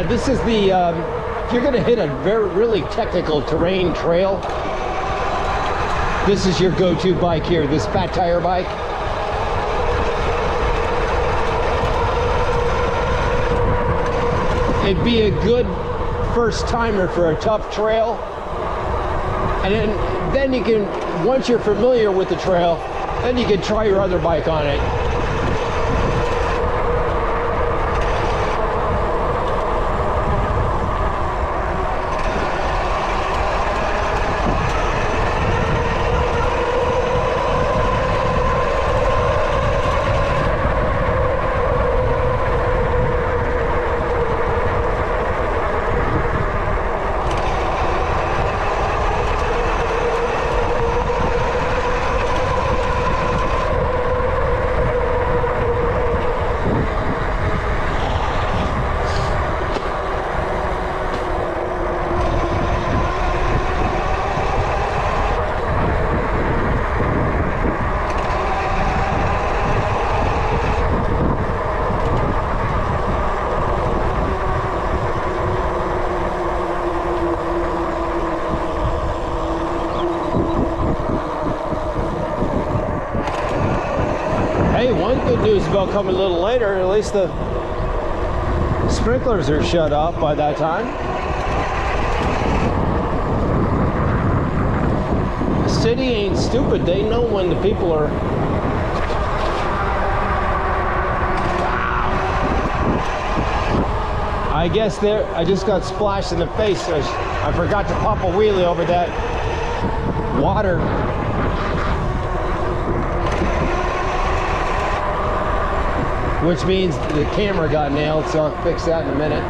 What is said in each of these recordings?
Yeah, this is the, if you're gonna hit a really technical terrain trail, this is your go-to bike here, this fat tire bike. It'd be a good first timer for a tough trail. And then you can, once you're familiar with the trail, then you can try your other bike on it. One good news about coming a little later, at least the sprinklers are shut off by that time. The city ain't stupid, they know when the people are... I guess there, I just got splashed in the face. I forgot to pop a wheelie over that water. Which means the camera got nailed, so I'll fix that in a minute.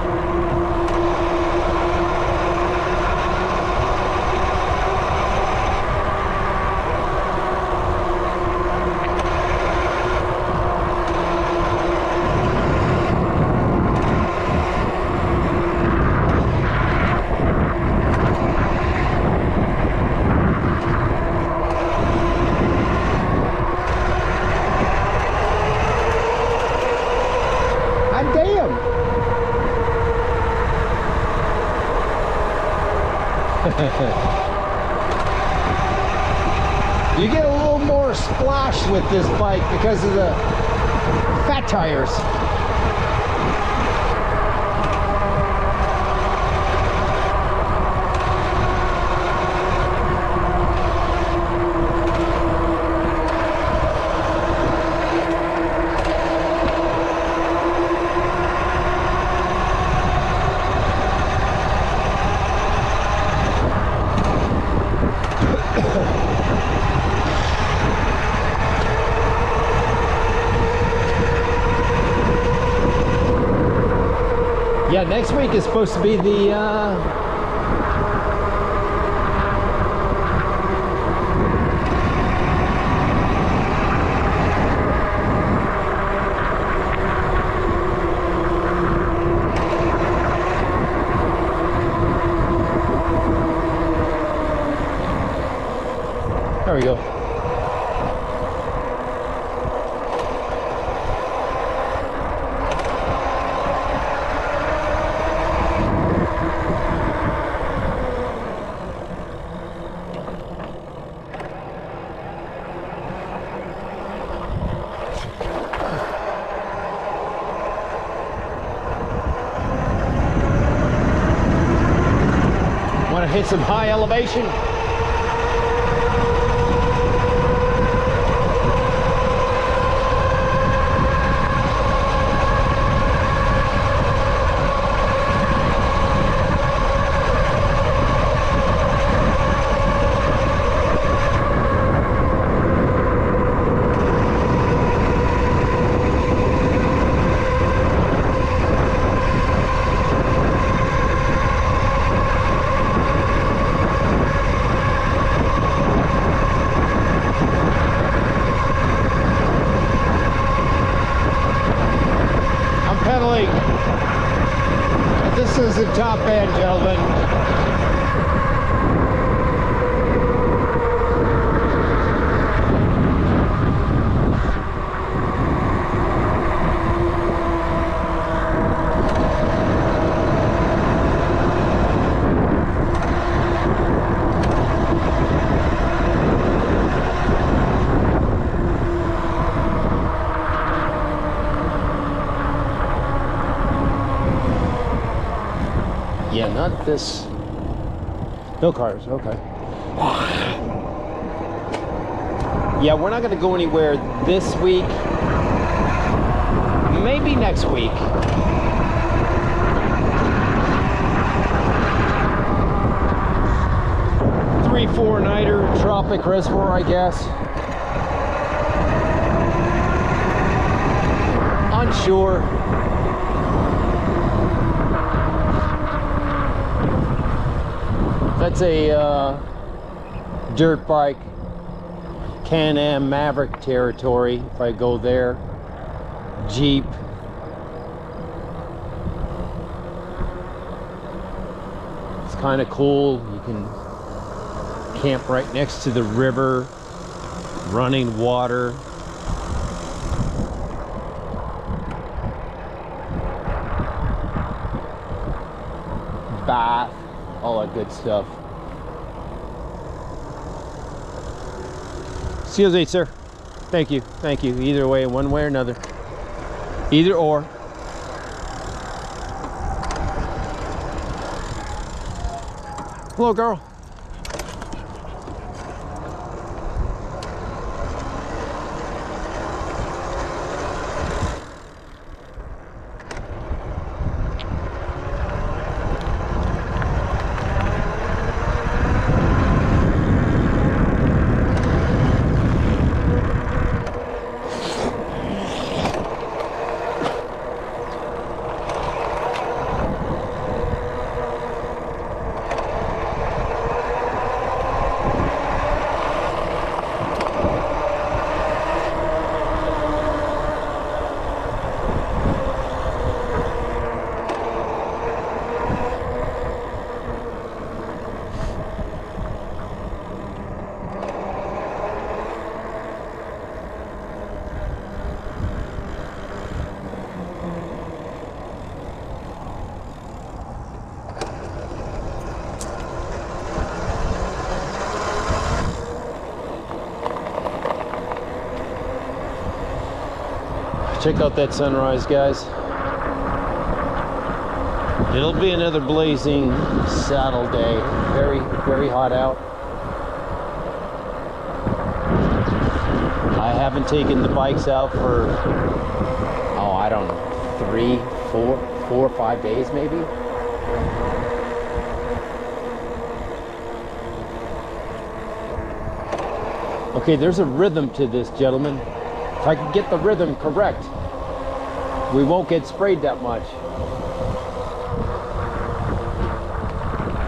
You get a little more splash with this bike because of the fat tires. Yeah, next week is supposed to be the there we go. Want to hit some high elevation? not this. No cars, okay. Yeah, we're not going to go anywhere this week. Maybe next week. Three, four-nighter tropic reservoir, I guess. Unsure. That's a dirt bike, Can-Am Maverick territory if I go there. Jeep. It's kind of cool. You can camp right next to the river, running water. Bath, all that good stuff. Seals 8, sir. Thank you, thank you. Either way, one way or another. Either or. Hello, girl. Check out that sunrise, guys. It'll be another blazing saddle day. Very, very hot out. I haven't taken the bikes out for, oh, I don't know, 3, 4 or 5 days maybe. Okay, there's a rhythm to this, gentlemen. If I can get the rhythm correct, we won't get sprayed that much.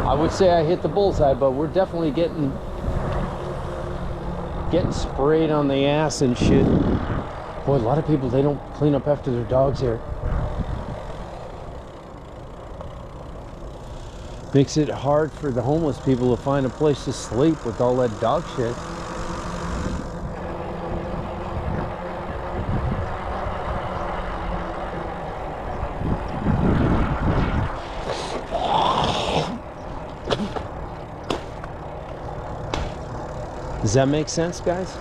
I would say I hit the bullseye, but we're definitely getting sprayed on the ass and shit. Boy, a lot of people, they don't clean up after their dogs here. Makes it hard for the homeless people to find a place to sleep with all that dog shit. Does that make sense, guys?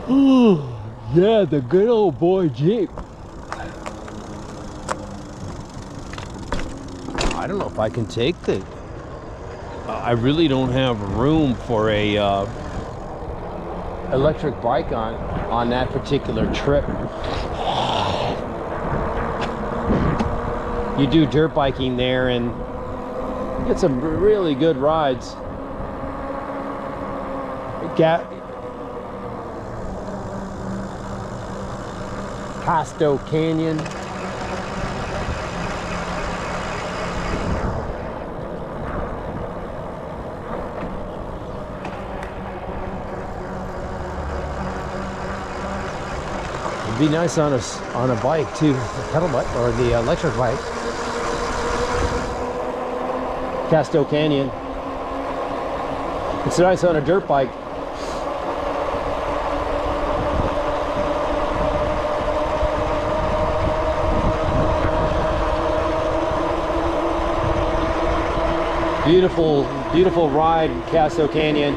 Ooh. Yeah, the good old boy Jeep. I don't know if I can take the... I really don't have room for a electric bike on that particular trip. You do dirt biking there and get some really good rides. Pasto Canyon. It'd be nice on a bike too, the pedal bike or the electric bike. Pasto Canyon. It's nice on a dirt bike. Beautiful, beautiful ride in Casso Canyon.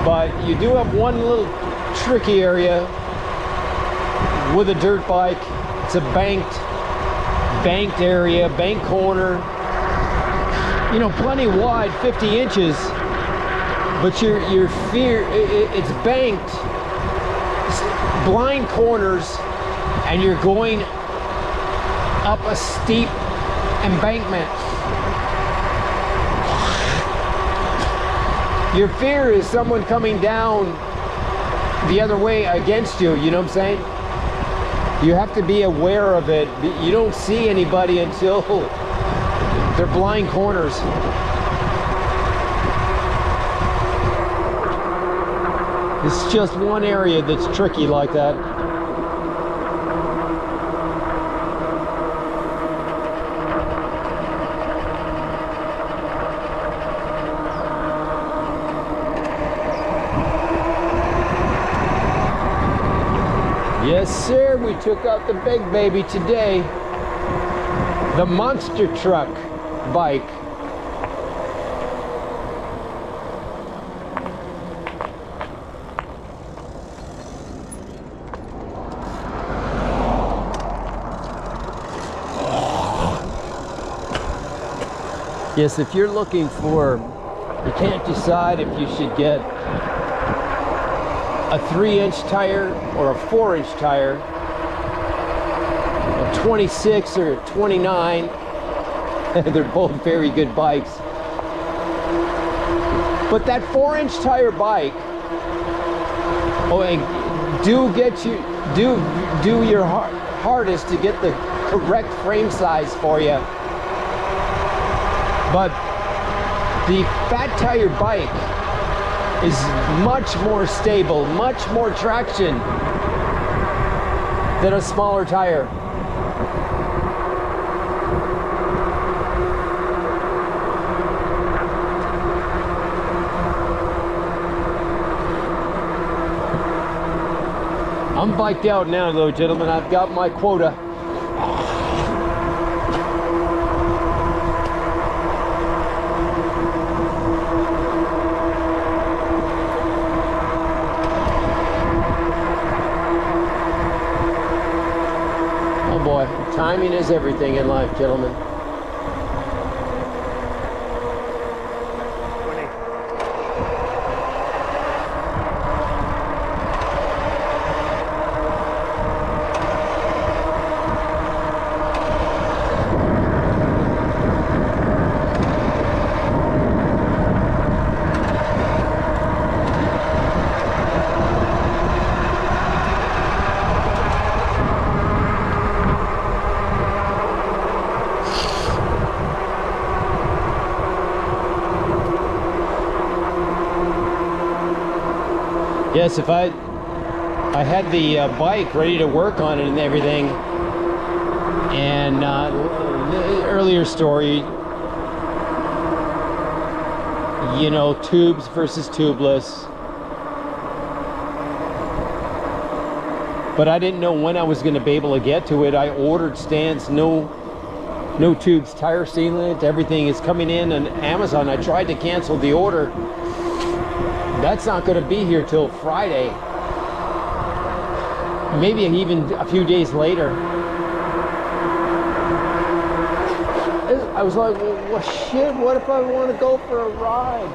But you do have one little tricky area with a dirt bike. It's a banked area, bank corner. You know, plenty wide, 50 inches. But your fear, it's banked, blind corners, and you're going up a steep embankment. Your fear is someone coming down the other way against you, you know what I'm saying? You have to be aware of it. You don't see anybody until they're blind corners. It's just one area that's tricky like that. Yes, sir, we took out the big baby today. The monster truck bike. Yes, if you're looking for, you can't decide if you should get a 3-inch tire or a 4-inch tire, a 26 or a 29. They're both very good bikes. But that 4-inch tire bike, do your hardest to get the correct frame size for you. But the fat tire bike is much more stable, much more traction than a smaller tire. I'm biked out now though, gentlemen. I've got my quota. Boy, timing is everything in life, gentlemen. Yes, if I had the bike ready to work on it and everything, and the earlier story, you know, tubes versus tubeless, but I didn't know when I was going to be able to get to it. I ordered stands, no tubes, tire sealant, everything is coming in on Amazon. I tried to cancel the order. That's not going to be here till Friday. Maybe even a few days later. I was like, well, shit, what if I want to go for a ride?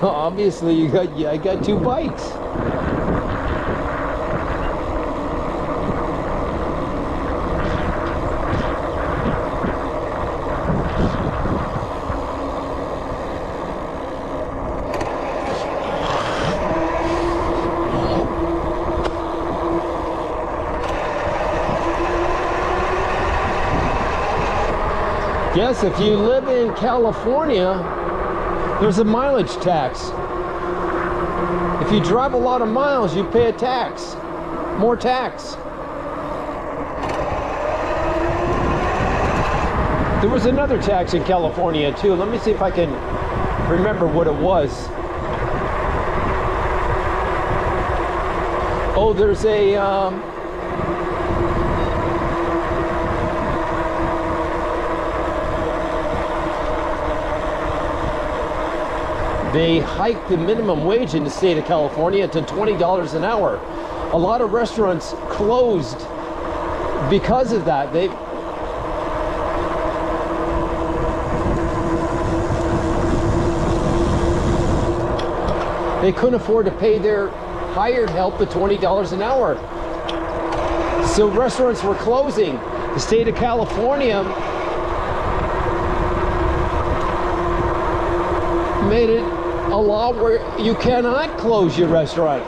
Obviously, I got 2 bikes. Yes, if you live in California, there's a mileage tax. If you drive a lot of miles, you pay a tax, more tax. There was another tax in California too. Let me see if I can remember what it was. Oh, there's a they hiked the minimum wage in the state of California to $20 an hour. A lot of restaurants closed because of that. They couldn't afford to pay their hired help the $20 an hour. So restaurants were closing. The state of California made it a law where you cannot close your restaurant.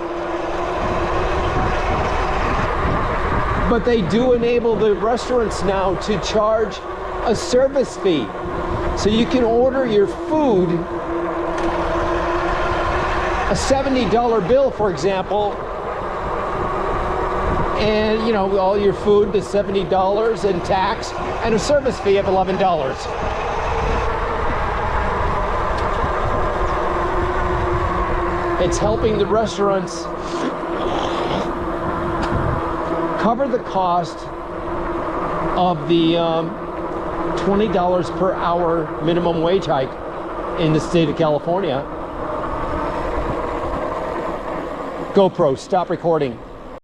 But they do enable the restaurants now to charge a service fee. So you can order your food, a $70 bill, for example, and you know, all your food is $70 and tax, and a service fee of $11. It's helping the restaurants cover the cost of the $20 per hour minimum wage hike in the state of California. GoPro, stop recording.